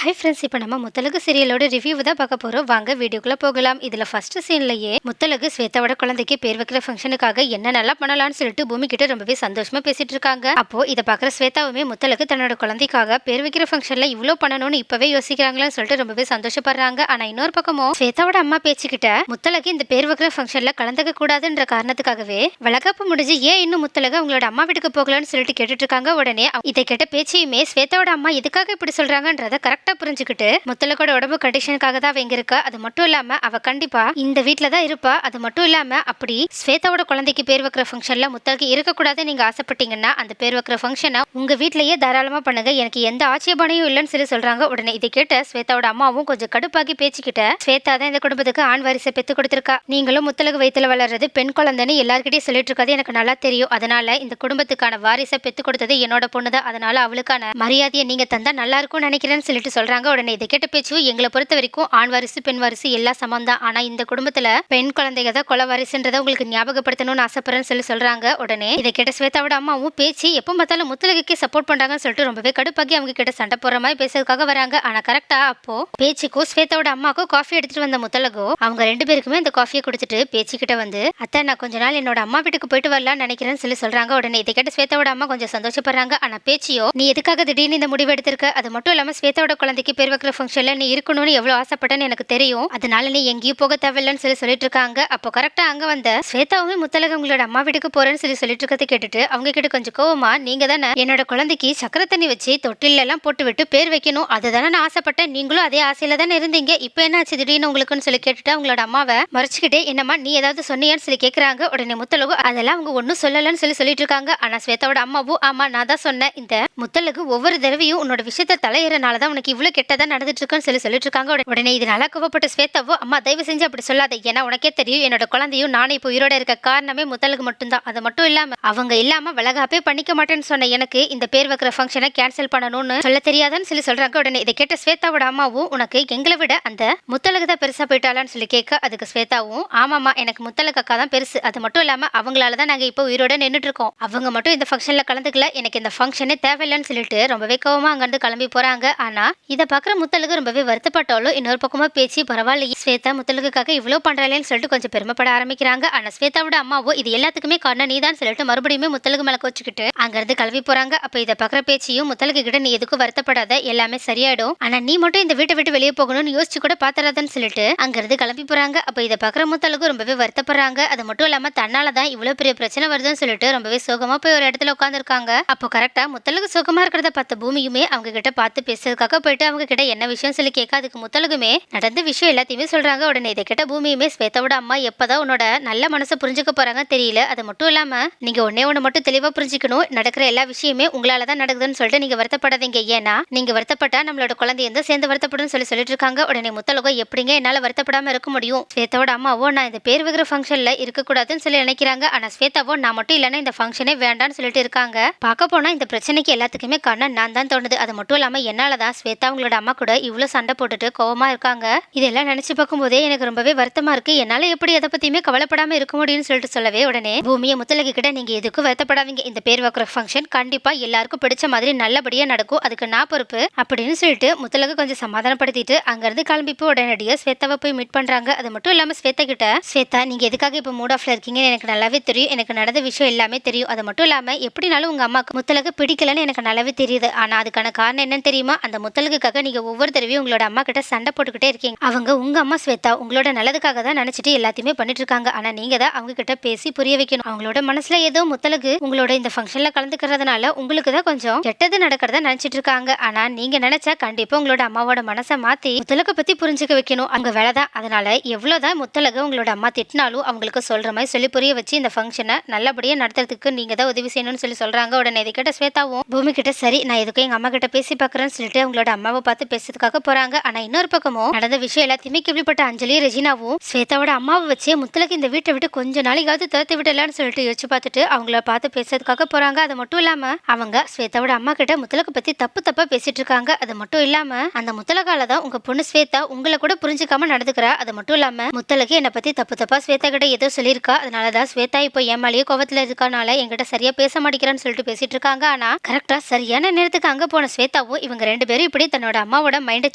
Hi friends, இப்போ நம்ம Muthazhagu சீரியலோட review தான் பார்க்க போறோம். வாங்க வீடியோக்குள்ள போகலாம். இதுல ஃபர்ஸ்ட் சீன்லயே முத்தலகு ஸ்வேதாவோட குழந்தைக்கு பேர் வைக்கிற ஃபங்க்ஷனுக்காக என்ன நல்லா பண்ணலாம்னு சொல்லிட்டு பூமி கிட்ட ரொம்பவே சந்தோஷமா பேசிட்டு இருக்காங்க. அப்போ இதை பார்க்குற ஸ்வேதாவுமே முத்தலகு தன்னோட குழந்தைக்காக பேர் வைக்கிற ஃபங்க்ஷன்ல இவ்வளோ பண்ணணும்னு இப்பவே யோசிக்கிறாங்களான்னு சொல்லிட்டு ரொம்பவே சந்தோஷப்படுறாங்க. ஆனா இன்னொரு பக்கமும் ஸ்வேதாவோட அம்மா பேச்சுக்கிட்ட முத்தலகு இந்த பேர் வைக்கிற ஃபங்க்ஷன்ல கலந்துக்க கூடாதுன்ற காரணத்துக்காகவே வளகாப்பு முடிஞ்சு ஏன் இன்னும் முத்தலகு அவங்களோட அம்மா வீட்டுக்கு போகலான்னு சொல்லிட்டு கேட்டுட்டு இருக்காங்க. உடனே இதை கேட்ட பேச்சையுமே ஸ்வேதாவோட அம்மா எதுக்காக இப்படி சொல்றாங்கன்றத கரெக்டா புரிஞ்சுக்கிட்டு முத்தலகோட உடம்பு கண்டிஷனுக்காக தான் அவங்க இருக்கா, அது மட்டும் இல்லாம அவ கண்டிப்பா இந்த வீட்ல தான் இருப்பா, அது மட்டும் இல்லாம அப்படி ஸ்வேதாவோட குழந்தைக்கு பேர் வைக்கிற ஃபங்க்ஷன்ல முத்தலகு இருக்கக்கூடாது நீங்க ஆசைப்பட்டீங்கன்னா அந்த பேர் வைக்கிற ஃபங்க்ஷனை உங்க வீட்லயே தாராளமா பண்ணுங்க, எனக்கு எந்த ஆட்சேபனையும் இல்லைன்னு சொல்லி சொல்றாங்க. உடனே இதை கேட்ட ஸ்வேதாவோட அம்மாவும் கொஞ்சம் கடுப்பாகி பேச்சுக்கிட்ட ஸ்வேதா தான் இந்த குடும்பத்துக்கு ஆண் வாரிசை பெத்து கொடுத்திருக்கா, நீங்களும் முத்தலகு வயித்துல வளர்றது பெண் குழந்தைன்னு எல்லார்கிட்டயும் சொல்லிட்டு இருக்காது எனக்கு நல்லா தெரியும், அதனால இந்த குடும்பத்துக்கான வாரிசை பெத்து கொடுத்தது என்னோட பொண்ணுதான், அதனால அவளுக்கான மரியாதையை நீங்க தந்தா நல்லா இருக்கும்னு நினைக்கிறேன்னு சொல்லிட்டு சொல்றாங்க. உடனே இதை கேட்ட பேச்சு எங்களை பொறுத்த வரைக்கும் ஆண் வாரிசு பெண் வாரிசு எல்லா சமம் தான், ஆனா இந்த குடும்பத்துல பெண் குழந்தைங்க தான் கொலை வாரிசுன்றதை உங்களுக்கு ஞாபகப்படுத்தணும்னு ஆசைப்படுறேன்னு சொல்றாங்க. உடனே இதை கேட்ட ஸ்வேதாவோட அம்மாவும் பேச்சு எப்போ பார்த்தாலும் முத்தலகுக்கே சப்போர்ட் பண்றாங்கன்னு சொல்லிட்டு ரொம்பவே கடுப்பாக்கி அவங்க கிட்ட சண்டை போடுற மாதிரி பேசுறதுக்காக வராங்க. ஆனா கரெக்டா அப்போ பேச்சுக்கும் ஸ்வேதாவோட அம்மாக்கும் காஃபி எடுத்துட்டு வந்த முத்தலகோ அவங்க ரெண்டு பேருக்குமே இந்த காஃபியை குடிச்சிட்டு பேச்சுக்கிட்ட வந்து அத்தை நான் கொஞ்ச நாள் என்னோட அம்மா வீட்டுக்கு போயிட்டு வரலாம்னு நினைக்கிறேன்னு சொல்றாங்க. உடனே இதை கேட்ட ஸ்வேதாவோட அம்மா கொஞ்சம் சந்தோஷப்படுறாங்க. ஆனா பேச்சியோ நீ எதுக்காக திடீர்னு இந்த முடிவு எடுத்திருக்க, அது மட்டும் இல்லாம ஸ்வேதாவோட குழந்தைக்கு பேர் வைக்கிற ஃபங்க்ஷன்ல நீ இருக்கணும்னு எவ்வளவு ஆசைப்பட்டேன்னு எனக்கு தெரியும், அதனால நீ எங்கேயும் போக தேவையில்லைன்னு சொல்லிட்டு இருக்காங்க. அப்போ கரெக்டா அங்க வந்த ஸ்வேதாவுமே முத்தலகு உங்களோட அம்மா வீட்டுக்கு போறேன்னு சொல்லிட்டு இருக்கிறத கேட்டுட்டு அவங்க கிட்ட கொஞ்சம் கோவமா நீங்க தானே என்னோட குழந்தைக்கு சக்கரை தண்ணி வச்சு தொட்டில எல்லாம் போட்டு விட்டு பேர் வைக்கணும், அதுதானே நான் ஆசைப்பட்டேன், நீங்களும் அதே ஆசையில தானே இருந்தீங்க, இப்போ என்ன ஆச்சு திடீர்னு உங்களுக்குன்னு கேட்டுட்டு அவங்களோட அம்மாவை மறைச்சிக்கிட்டே என்னம்மா நீ ஏதாவது சொன்னியான்னு கேட்கறாங்க. உடனே முத்தலகு அதெல்லாம் அவங்க ஒன்னும் சொல்லலன்னு சொல்லிட்டு இருக்காங்க. ஆனா ஸ்வேதாவோட அம்மாவும் ஆமா நான் தான் சொன்னேன், இந்த முத்தலகு ஒவ்வொரு தடவையும் உன்னோட விஷயத்த தலையறனாலதான் உனக்கு இவ்வளவு கெட்டதா நடந்துட்டு இருக்குன்னு சொல்லிட்டு இருக்காங்க. உடனே இதனால கோவப்பட்ட ஸ்வேதாவோ அம்மா தயவு செஞ்சு அப்படி சொல்லாத, ஏன்னா உனக்கே தெரியும் என்னோட குழந்தையும் நானே இப்போ உயிரோட இருக்க காரணமே முத்தலகு மட்டும்தான், அது மட்டும் இல்லாம அவங்க இல்லாம வளகாப்பே பண்ணிக்க மாட்டேன்னு சொன்ன எனக்கு இந்த பேர் வைக்கிற ஃபங்க்ஷனை கேன்சல் பண்ணணும்னு சொல்ல தெரியாதான்னு சொல்றாங்க. உடனே இதை கேட்ட ஸ்வேதாவோட அம்மாவும் உனக்கு எங்களை விட அந்த முத்தலகு தான் பெருசா போயிட்டாலான்னு கேட்க அதுக்கு ஸ்வேதாவும் ஆமாமா எனக்கு முத்தலகு அக்கா தான் பெருசு, அது மட்டும் இல்லாம அவங்களாலதான் நாங்க இப்போ உயிரோட நின்றுட்டு இருக்கோம், அவங்க மட்டும் இந்த ஃபங்க்ஷன்ல கலந்துக்கல, எனக்கு இந்த ஃபங்க்ஷனே தேவையில்லைன்னு சொல்லிட்டு ரொம்பவே கோவமா அங்கிருந்து கிளம்பி போறாங்க. ஆனா இதை பாக்குற முத்தலகு ரொம்பவே வருத்தப்பட்டாலும் இன்னொரு பக்கமா பேச்சு பரவாயில்ல ஸ்வேதா முத்தலகுக்காக இவ்வளவு பண்றாளேன்னு சொல்லிட்டு கொஞ்சம் பெருமைப்பட ஆரம்பிக்கிறாங்க. ஆனா ஸ்வேதாவோட அம்மாவோ இது எல்லாத்துக்குமே காரணம் நீதான் சொல்லிட்டு மறுபடியுமே முத்தலகு மேல கோச்சுக்கிட்டு அங்க இருந்து கிளம்பி போறாங்க. அப்ப இதை பாக்குற பேச்சியும் முத்தலகு கிட்ட நீ எதுக்கும் வருத்தப்படாத, எல்லாமே சரியாயிடும், ஆனா நீ மட்டும் இந்த வீட்டை விட்டு வெளியே போகணும்னு யோசிச்சு கூட பாத்துறாதன்னு சொல்லிட்டு அங்க இருந்து கிளம்பி போறாங்க. அப்ப இதை பாக்குற முத்தலகு ரொம்பவே வருத்தப்படுறாங்க. அது மட்டும் இல்லாம தன்னாலதான் இவ்வளவு பெரிய பிரச்சனை வருதுன்னு சொல்லிட்டு ரொம்பவே சோகமா போய் ஒரு இடத்துல உட்கார்ந்து இருக்காங்க. அப்போ கரெக்டா முத்தலகு சோகமா இருக்கிறத பார்த்த பூமியுமே அவங்க கிட்ட பார்த்து பேசுறதுக்காக போயிட்டு அவங்க கிட்ட என்ன விஷயம் கேட்க அதுக்கு முத்தலகுமே நடந்த விஷயம் எல்லாத்தையுமே சொல்றாங்க. உடனே இதை கேட்ட பூமியுமே ஸ்வேதாவோட அம்மா எப்பதான் உன்னோட நல்ல மனசை புரிஞ்சுக்க போறாங்க தெரியல, அது மட்டும் இல்லாம நீங்க ஒண்ணு மட்டும் தெளிவா புரிஞ்சுக்கணும், நடக்கிற எல்லா விஷயமே உங்களாலதான் நடக்குதுன்னு சொல்லிட்டு நீங்க வருத்தப்படாதீங்க, ஏன்னா நீங்க வருத்தப்பட்டா நம்மளோட குழந்தை எந்த சேர்ந்து வருத்தப்படும் சொல்லிட்டு இருக்காங்க. உடனே முத்தலகோ எப்படிங்க என்னால வருத்தப்படாம இருக்க முடியும், ஸ்வேதாவோட அம்மாவோ நான் இந்த பேர் வைக்கிற ஃபங்க்ஷன்ல இருக்க கூடாதுன்னு நினைக்கிறாங்க, ஆனா ஸ்வேதாவோ நான் மட்டும் இல்லைன்னா இந்த ஃபங்க்ஷனே வேண்டாம்னு சொல்லிட்டு இருக்காங்க. பார்க்க போனா இந்த பிரச்சனைக்கு எல்லாத்துக்குமே காரணம் நான் தான் தோணுது, அது மட்டும் இல்லாம என்னாலதான் ஸ்வேதா உங்களோட அம்மா கூட இவ்வளவு சண்டை போட்டுட்டு கோவமா இருக்காங்க, இதெல்லாம் நினைச்சு பார்க்கும்போதே எனக்கு ரொம்பவே வருத்தமா இருக்கு, என்னால எப்படி எதை பத்தியுமே கவலைப்படாம இருக்க முடியும்னு சொல்லிட்டு சொல்லவே உடனே பூமியை முத்தலகு கிட்ட நீங்க எதுக்கும் வருத்தப்படாதீங்க, இந்த பேர் வைக்கிற ஃபங்க்ஷன் கண்டிப்பா எல்லாருக்கும் பிடிச்ச மாதிரி நல்லபடியா நடக்கும், அதுக்கு நான் பொறுப்பு அப்படின்னு சொல்லிட்டு முத்தலகு கொஞ்சம் சமாதானப்படுத்திட்டு அங்க இருந்து கிளம்பி போய் உடனடியா ஸ்வேதாவை போய் மீட் பண்றாங்க. அது மட்டும் இல்லாம ஸ்வேதா கிட்ட ஸ்வேதா நீங்க எதுக்காக இப்ப மூட் ஆஃப்ல இருக்கீங்கன்னு எனக்கு நல்லாவே தெரியும், எனக்கு நடந்த விஷயம் எல்லாமே தெரியும், அது மட்டும் இல்லாம எப்படினாலும் உங்க அம்மாக்கு முத்தலகு பிடிக்கலன்னு எனக்கு நல்லாவே தெரியுது, ஆனா அதுக்கான காரணம் என்னன்னு தெரியுமா, அந்த முத்தலகுக்காக நீங்க ஒவ்வொரு தடவையும் உங்களோட அம்மா கிட்ட சண்டை போட்டுக்கிட்டே இருக்கீங்க, அவங்க உங்க அம்மா ஸ்வேதா உங்களோட நல்லதுக்காக தான் நினைச்சிட்டு எல்லாத்தையுமே பண்ணிட்டு இருக்காங்க, ஆனா நீங்க தான் அவங்க கிட்ட பேசி புரிய வைக்கணும், அவங்களோட மனசுல ஏதோ முத்தலகு உங்களோட இந்த ஃபங்க்ஷன்ல கலந்துக்கிறதுனால உங்களுக்கு தான் கொஞ்சம் கெட்டது நடக்கிறதா நினைச்சிட்டு இருக்காங்க, ஆனா நீங்க நினைச்சா கண்டிப்பா உங்களோட அம்மாவோட மனசை மாத்தி முத்தலகு பத்தி புரிஞ்சுக்க வைக்கணும், அவங்க வேலைதான், அதனால எவ்வளவுதான் முத்தலகு உங்களோட அம்மா திட்டினாலும் அவங்களுக்கு சொல்ற மாதிரி சொல்லி புரிய வச்சு இந்த ஃபங்க்ஷனை நல்லபடியா நடத்துறதுக்கு நீங்க தான் உதவி செய்யணும்னு சொல்றாங்க. உடனே இதை கேட்ட ஸ்வேதாவும் பூமி கிட்ட சரி நான் எதுக்கும் எங்க அம்மா கிட்ட பேசி பாக்குறேன்னு சொல்லிட்டு அவங்களோட அம்மாவை பார்த்து பேசுறதுக்காக போறாங்க. ஆனா இன்னொரு பக்கமும் நடந்த விஷயம் எல்லாத்தையுமே கேள்விப்பட்ட அஞ்சலி ரெஜினாவும் ஸ்வேதாவோட அம்மாவை வச்சு முத்தலகு இந்த வீட்டை விட்டு கொஞ்ச நாளைக்காவது துரத்தி விடலான்னு சொல்லிட்டு யோசிச்சு பார்த்துட்டு அவங்கள பார்த்து பேசுறதுக்காக போறாங்க. அது மட்டும் இல்லாம அவங்க ஸ்வேதாவோட அம்மா கிட்ட முத்தலகு பத்தி தப்பா பேசிட்டு இருக்காங்க. அது மட்டும் இல்லாம அந்த முத்தலகால தான் உங்க பொண்ணு ஸ்வேதா உங்களை கூட புரிஞ்சுக்காம நடந்துக்கிறா, அது மட்டும் இல்லாம முத்தலகு என்னை பத்தி தப்பா ஸ்வேதா கிட்ட ஏதோ சொல்லியிருக்கா, அதனாலதான் ஸ்வேதா இப்போ என் மேலேயே கோவத்துல இருக்கனால என்கிட்ட சரியா பேச மாட்டேங்கிறான்னு சொல்லிட்டு பேசிட்டு இருக்காங்க. ஆனா கரெக்டா சரியான நேரத்துக்கு அங்க போன ஸ்வேதாவும் இவங்க ரெண்டு பேரும் இப்படி தன்னோட அம்மாவோட மைண்டை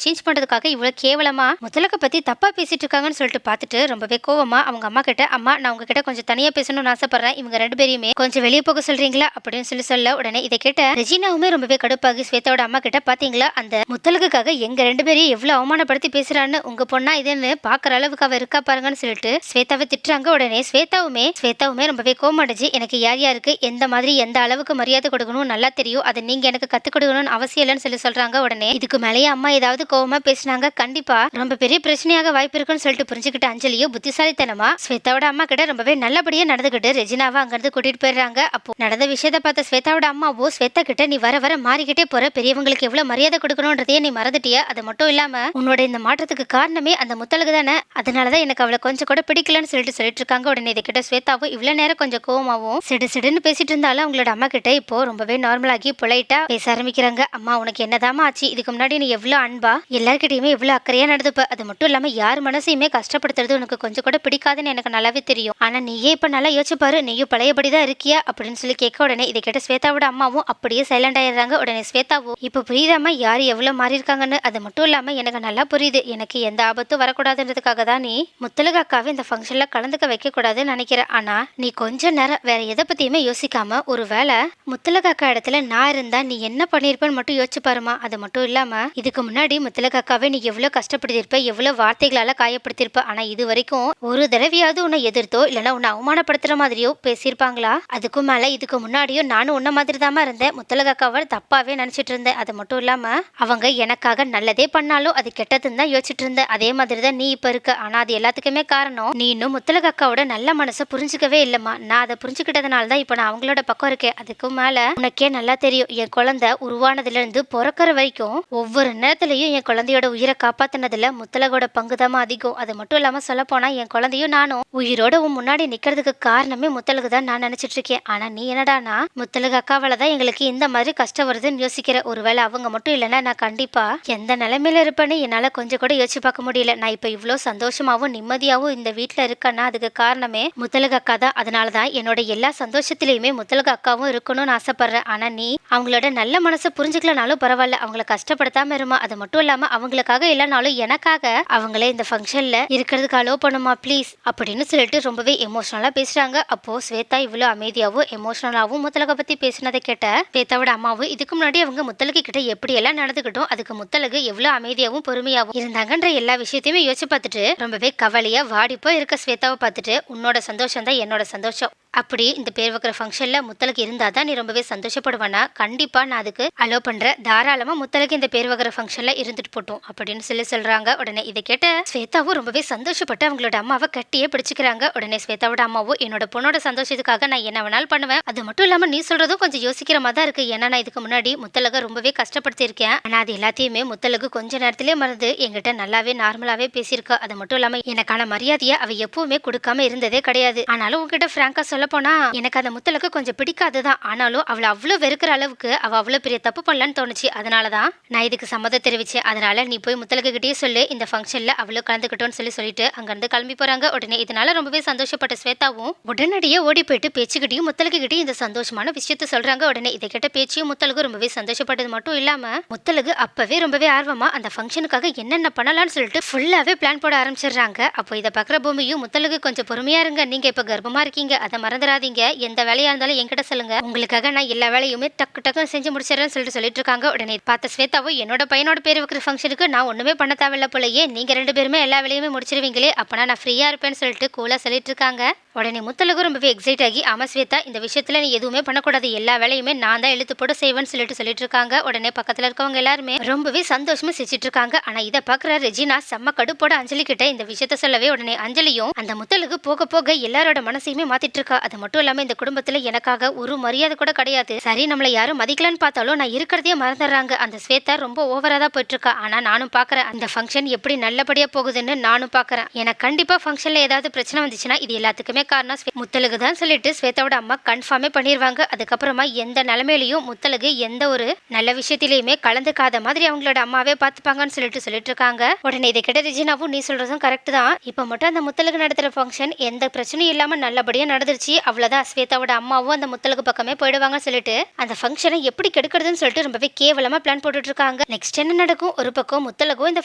சேஞ்ச் பண்றதுக்காக இவ்வளவு கேவலமா முத்தலக பத்தி தப்பா பேசிட்டு இருக்காங்கன்னு சொல்லிட்டு பார்த்துட்டு ரொம்பவே கோவமா அவங்க அம்மா கிட்ட, அம்மா நான் உங்ககிட்ட கொஞ்சம் தனியா பேசணும்னு ஆசைப்படுறேன், இவங்க ரெண்டு பேரையுமே கொஞ்சம் வெளியே போக சொல்றீங்களா அப்படின்னு சொல்ல உடனே இதை கேட்ட ரெஜினாவுமே ரொம்பவே கடுப்பாகி ஸ்வேதாவோட அம்மா கிட்ட, பாத்தீங்களா அந்த முத்தலகுக்காக எங்க ரெண்டு பேரையும் எவ்வளவு அவமானப்படுத்தி பேசுறான்னு, உங்க பொண்ணா இதுன்னு பாக்குற அளவுக்கு அவ இருக்கா பாருங்கன்னு சொல்லிட்டு ஸ்வேதாவை திட்டுறாங்க. உடனே ஸ்வேதாவுமே ரொம்பவே கோமடைஞ்சு, எனக்கு யார் யாருக்கு எந்த மாதிரி எந்த அளவுக்கு மரியாதை கொடுக்கணும் நல்லா தெரியும், அதை நீங்க எனக்கு கத்துக் கொடுக்கணும்னு அவசியம் இல்லைன்னு சொல்றாங்க. உடனே இதுக்கு மேலேயே அம்மா ஏதாவது கோவமா பேசினாங்க கண்டிப்பா ரொம்ப பெரிய பிரச்சனையாக வாய்ப்பு இருக்குன்னு சொல்லிட்டு புரிஞ்சுக்கிட்ட அஞ்சலியும் புத்திசாலித்தனமா ஸ்வேதாவோட அம்மா கிட்ட ரொம்பவே நல்லபடியா நடந்துகிட்டு ரெஜினாவை அங்கிருந்து கூட்டிட்டு போயிடுறாங்க. அப்போ நடந்த விஷயத்த பார்த்த ஸ்வேதாவோட அம்மாவோ, ஸ்வேதா கிட்ட நீ வர வர மாறிக்கிட்டே போற, பெரியவங்களுக்கு எவ்வளவு மரியாதை கொடுக்கணும்ன்றதையே நீ மறந்துட்டியா, அது மட்டும் இல்லாம உன்னோட இந்த மாற்றத்துக்கு காரணமே அந்த முத்தலகு தானே, அதனாலதான் எனக்கு அவளை கொஞ்சம் கூட பிடிக்கலன்னு சொல்லிட்டு இருக்காங்க. உடனே இதை கிட்ட ஸ்வேதாவும் இவ்வளவு நேரம் கொஞ்சம் கோவமாவும் சிடுன்னு பேசிட்டு இருந்தாலும் அவங்களோட அம்மா கிட்ட இப்போ ரொம்பவே நார்மலாகி பொலைட்டா பேச ஆரம்பிக்கிறாங்க. அம்மா உனக்கு என்னதாமா ஆச்சு, இதுக்கு முன்னாடி நீ எவ்வளவு அன்பா எல்லார்கிட்டயுமே எவ்வளவு அக்கறையா நடந்துப்ப, அது மட்டும் இல்லாம யார் மனசையுமே கஷ்டப்படுத்துறது உனக்கு கொஞ்சம் கூட பிடிக்காதுன்னு எனக்கு நல்லாவே தெரியும், ஆனா நீயே இப்ப நல்லா யோசிச்சு பாரு, நீயும் பழையபடிதான் இருக்கியா அப்படின்னு சொல்லி கேட்க உடனே இதை கேட்ட ஸ்வேதாவோட அம்மாவும் அப்படியே சைலண்ட் ஆயிடுறாங்க. உடனே ஸ்வேதாவும் இப்ப புரியுதாமா யார் எவ்வளவு மாறி இருக்காங்கன்னு, அது மட்டும் இல்லாம எனக்கு நல்லா புரியுது, எனக்கு எந்த ஆபத்தும் வரக்கூடாதுன்றதுக்காக தான் நீ முத்தலகு அக்காவை இந்த ஃபங்க்ஷன்ல கலந்துக்க வைக்க கூடாதுன்னு நினைக்கிறேன், ஆனா நீ கொஞ்ச நேரம் வேற எதை பத்தியுமே யோசிக்காம ஒருவேளை முத்தலகு அக்கா இடத்துல நான் இருந்தா நீ என்ன பண்ணிருப்பேன்னு மட்டும் யோசிச்சு பாருமா, அது மட்டும் இல்லாம இதுக்கு முன்னாடி முத்தலகு அக்காவை நீ எவ்வளவு கஷ்டப்படுத்திருப்ப, எவ்வளவு வார்த்தைகளால காயப்படுத்திருப்ப, ஆனா இது வரைக்கும் ஒரு தடவையாவது உன்னை எதிர்த்தோ இல்லைன்னா உன்னை அவமானப்படுத்துற மாதிரியோ பேசியிருப்பாங்களா, அதுக்கும் மேல இதுக்கு முன்னாடியும் நானும் உன்ன மாதிரி தான் இருந்தேன், முத்தலகு அக்காவை தப்பாவே நினைச்சிட்டு இருந்தேன், அது மட்டும் இல்லாம அவங்க எனக்காக நல்லதே பண்ணாலும் அது கெட்டதுன்னு தான் யோசிச்சுட்டு இருந்தேன், அதே மாதிரி தான் நீ இப்ப இருக்க, ஆனா அது எல்லாத்துக்குமே காரணம் நீ இன்னும் முத்தலகு அக்காவோட நல்ல மனசை புரிஞ்சுக்கவே இல்லம்மா, நான் அதை புரிஞ்சுக்கிட்டதுனால தான் இப்ப நான் அவங்களோட பக்கம் இருக்கேன், அதுக்கும் மேல உனக்கே நல்லா தெரியும் என் குழந்தை உருவானதுல இருந்து பிறக்கிற வரைக்கும் ஒவ்வொரு நேரத்திலையும் என் குழந்தையோட உயிரை காப்பாத்தினதுல முத்தலகோட பங்குதாமா அதிகம், அது மட்டும் இல்லாம சொல்ல போனா என் குழந்தையும் நானும் உயிரோட உன் முன்னாடி நிக்கிறதுக்கு காரணமே முத்தலகு தான் நான் நினைச்சிட்டு இருக்கேன், ஆனா நீ என்னடானா முத்தலகு அக்காவால தான் எங்களுக்கு இந்த மாதிரி கஷ்டம் வருதுன்னு யோசிக்கிற, ஒருவேளை அவங்க மட்டும் இல்லைன்னா நான் கண்டிப்பா எந்த நிலைமையில இருப்பேன்னு என்னால கொஞ்சம் கூட யோசிச்சு பார்க்க முடியல, நான் இப்ப இவ்வளவு சந்தோஷமாவும் நிம்மதியாவும் இந்த வீட்டுல இருக்கேன்னா அதுக்கு காரணமே முத்தலகு அக்கா தான், அதனாலதான் என்னோட எல்லா சந்தோஷத்திலயுமே முத்தலகு அக்காவும் இருக்கணும்னு ஆசைப்படுறேன், ஆனா நீ அவங்களோட நல்ல மனசை புரிஞ்சுக்கலனாலும் பரவாயில்ல, அவங்கள கஷ்டப்படுத்தாம இருமா, அது மட்டும் இல்லாம அவங்களுக்காக இல்லைனாலும் எனக்காக அவங்களே இந்த ஃபங்க்ஷன்ல இருக்கிறதுக்கு அலோ பண்ணுமா ப்ளீஸ் அப்படின்னு சொல்லிட்டு ரொம்பவே எமோஷனலா பேசுறாங்க. அப்போ ஸ்வேதா இவ்வளவு அமைதியாவும் எமோஷனலாவும் முத்தலகை பத்தி பேசினதை கேட்ட ஸ்வேதாவோட அம்மாவும் இதுக்கு முன்னாடி அவங்க முத்தலகு கிட்ட எப்படி எல்லாம் நடந்துக்கிட்டோம், அதுக்கு முத்தலகு எவ்வளவு அமைதியாவும் பொறுமையாவும் இருந்தாங்கன்ற எல்லா விஷயத்தையுமே யோசிச்சு பார்த்துட்டு ரொம்பவே கவலையா வாடிப்போ இருக்க ஸ்வேதாவை பார்த்துட்டு, உன்னோட சந்தோஷம் தான் என்னோட சந்தோஷம், அப்படி இந்த பேர் வைக்கிற ஃபங்க்ஷன்ல முத்தலகு இருந்தாதான் நீ ரொம்பவே சந்தோஷப்படுவானா, கண்டிப்பா நான் அதுக்கு அலோ பண்றேன், தாராளமா முத்தலகு இந்த பேர் வைக்கிற ஃபங்க்ஷன்ல இருந்துட்டு போட்டோம் அப்படின்னு சொல்றாங்க. உடனே இதை கேட்ட ஸ்வேதாவும் ரொம்பவே சந்தோஷப்பட்டு அவங்களோட அம்மாவை கட்டியே பிடிச்சுக்கிறாங்க. உடனே ஸ்வேதாவோட அம்மாவும் என்னோட பொண்ணோட சந்தோஷத்துக்காக நான் என்ன வேணாலும் பண்ணுவேன், அது மட்டும் இல்லாம நீ சொல்றதும் கொஞ்சம் யோசிக்கிற மாதிரி தான் இருக்கு, ஏன்னா நான் இதுக்கு முன்னாடி முத்தலக ரொம்பவே கஷ்டப்படுத்தி இருக்கேன், ஆனா அது எல்லாத்தையுமே முத்தலகு கொஞ்ச நேரத்திலே மறந்து என்கிட்ட நல்லாவே நார்மலாவே பேசியிருக்கா, அது மட்டும் இல்லாம எனக்கான மரியாதையை அவ எப்பவுமே கொடுக்காம இருந்ததே கிடையாது, ஆனாலும் உங்ககிட்ட பிராங்கா சொல்ல போனா எனக்கு அந்த முத்தலகு கொஞ்சம் பிடிக்காதுதான், ஆனாலும் அவளை அவ்வளவு வெறுக்கிற அளவுக்கு அவ அவ்வளவு பெரிய தப்பு பண்ணலன்னு தோணுச்சு, அதனாலதான் நான் இதுக்கு சம்மதம் தெரிவிச்சேன், அதனால நீ போய் முத்தலகு கிட்டே சொல்லு இந்த ஃபங்க்ஷன்ல அவ்வளவு கலந்துக்கிட்டோன்னு சொல்லிட்டு அங்கிருந்து கிளம்பி போறாங்க. உடனே இதனால ரொம்பவே சந்தோஷப்பட்ட ஸ்வேதாவும் உடனடியே ஓடி போயிட்டு பேச்சுக்கிட்டையும் முத்தலகு கிட்டையும் இந்த சந்தோஷமான விஷயத்த சொல்றாங்க. உடனே இதை கேட்ட பேச்சியும் முத்தலகு ரொம்பவே சந்தோஷப்பட்டது மட்டும் இல்லாம முத்தலகு அப்பவே ரொம்பவே ஆர்வமா அந்த ஃபங்க்ஷனுக்காக என்னென்ன பண்ணலாம்னு சொல்லிட்டு ஃபுல்லாவே பிளான் போட ஆரம்பிச்சிடுறாங்க. அப்போ இதை பாக்குற பூமியும் முத்தலகு கொஞ்சம் பொறுமையா இருங்க, நீங்க இப்ப கர்ப்பமா இருக்கீங்க, அதை மறந்துடாதீங்க, எந்த வேலையா இருந்தாலும் என்கிட்ட சொல்லுங்க, உங்களுக்காக நான் எல்லா வேலையுமே டக்கு செஞ்சு முடிச்சிடறேன்னு சொல்லிட்டு இருக்காங்க. உடனே பார்த்த ஸ்வேதாவும் என்னோட பையனோட பேர் வைக்கிற ஃபங்க்ஷனுக்கு நான் ஒண்ணுமே பண்ண தேவையில்ல போலயே, நீங்க ரெண்டு பேருமே எல்லா வேலையுமே முடிச்சிருவீங்களே, அப்பனா நான் ஃப்ரீயா இருப்பேன்னு சொல்லிட்டு கூலா சொல்லிட்டு இருக்காங்க. உடனே முத்தலகு ரொம்பவே எக்ஸைட் ஆகி, ஆமா ஸ்வேதா இந்த விஷயத்துல நீ எதுவுமே பண்ணக்கூடாது, எல்லா வேலையுமே நான் தான் இழுத்து போட்டு செய்வேன்னு சொல்லிட்டு இருக்காங்க. உடனே பக்கத்துல இருக்கவங்க எல்லாருமே ரொம்பவே சந்தோஷமா சிரிச்சிட்டு இருக்காங்க. ஆனா இதை பாக்குற ரெஜினா செம்ம கடுப்போட அஞ்சலி கிட்ட இந்த விஷயத்த சொல்லவே உடனே அஞ்சலியும் அந்த முத்தலகு போக போக எல்லாரோட மனசையுமே மாத்திட்டு இருக்கா, அது மட்டும் இல்லாம இந்த குடும்பத்துல எனக்காக ஒரு மரியாதை கூட கிடையாது, சரி நம்மள யாரும் மதிக்கலன்னு பார்த்தாலும் நான் இருக்கிறதே மறந்துடுறாங்க, அந்த ஸ்வேதா ரொம்ப ஓவரா தான் போயிட்டு இருக்கா, ஆனா நானும் பாக்குறேன் அந்த ஃபங்க்ஷன் எப்படி நல்லபடியா போகுதுன்னு நானும் பாக்குறேன், எனக்கு கண்டிப்பா ஃபங்க்ஷன்ல ஏதாவது பிரச்சனை வந்துச்சுன்னா இது எல்லாத்துக்குமே காரணம் முத்தலகு தான் சொல்லிட்டு ஸ்வேதாவோட அம்மா கன்ஃபார்மே பண்ணிடுவாங்க. அதுக்கப்புறமா எந்த நிலைமையிலையும் முத்தலகு எந்த ஒரு நல்ல விஷயத்திலயுமே கலந்துக்காத மாதிரி அவங்களோட அம்மாவே பார்த்துப்பாங்கன்னு சொல்லிட்டு இருக்காங்க. உடனே இதை கேட்ட ரெஜினாவும் நீ சொல்றதும் கரெக்ட் தான், இப்ப மட்டும் அந்த முத்தலகு நடத்துற ஃபங்க்ஷன் எந்த பிரச்சனையும் இல்லாம நல்லபடியா நடந்துருச்சு, அவ்வளவுதான் ஸ்வேதாவோட அம்மாவும் அந்த முத்தலகு பக்கமே போயிடுவாங்கன்னு சொல்லிட்டு அந்த ஃபங்க்ஷனை எப்படி கெடுக்கிறதுன்னு சொல்லிட்டு ரொம்பவே கேவலமா பிளான் போட்டுட்டு இருக்காங்க. இருக்காங்க. நெக்ஸ்ட் என்ன நடக்கும்? ஒரு பக்கம் முத்தழகும் இந்த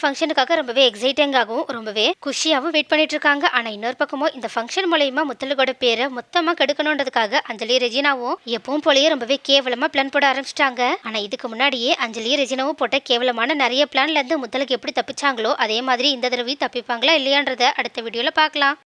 ஃபங்க்ஷனுக்காக ரொம்பவே எக்ஸைட்டிங்காகவும் ரொம்பவே குஷியாகவும் வெயிட் பண்ணிட்டு இருக்காங்க. ஆனா இன்னொரு பக்கமோ இந்த ஃபங்க்ஷன் மூலயமா முத்தழகோட பேரை மொத்தமா கெடுக்கணுன்றதுக்காக அஞ்சலி ரெஜினாவும் எப்பவும் போலயே ரொம்பவே கேவலமா பிளான் போட ஆரம்பிச்சிட்டாங்க. ஆனா இதுக்கு முன்னாடியே அஞ்சலி ரெஜினாவும் போட்ட கேவலமான நிறைய பிளான்ல இருந்து முத்தழகு எப்படி தப்பிச்சாங்களோ அதே மாதிரி இந்த தடவை தப்பிப்பாங்களா இல்லையான்றத அடுத்த வீடியோல பார்க்கலாம்.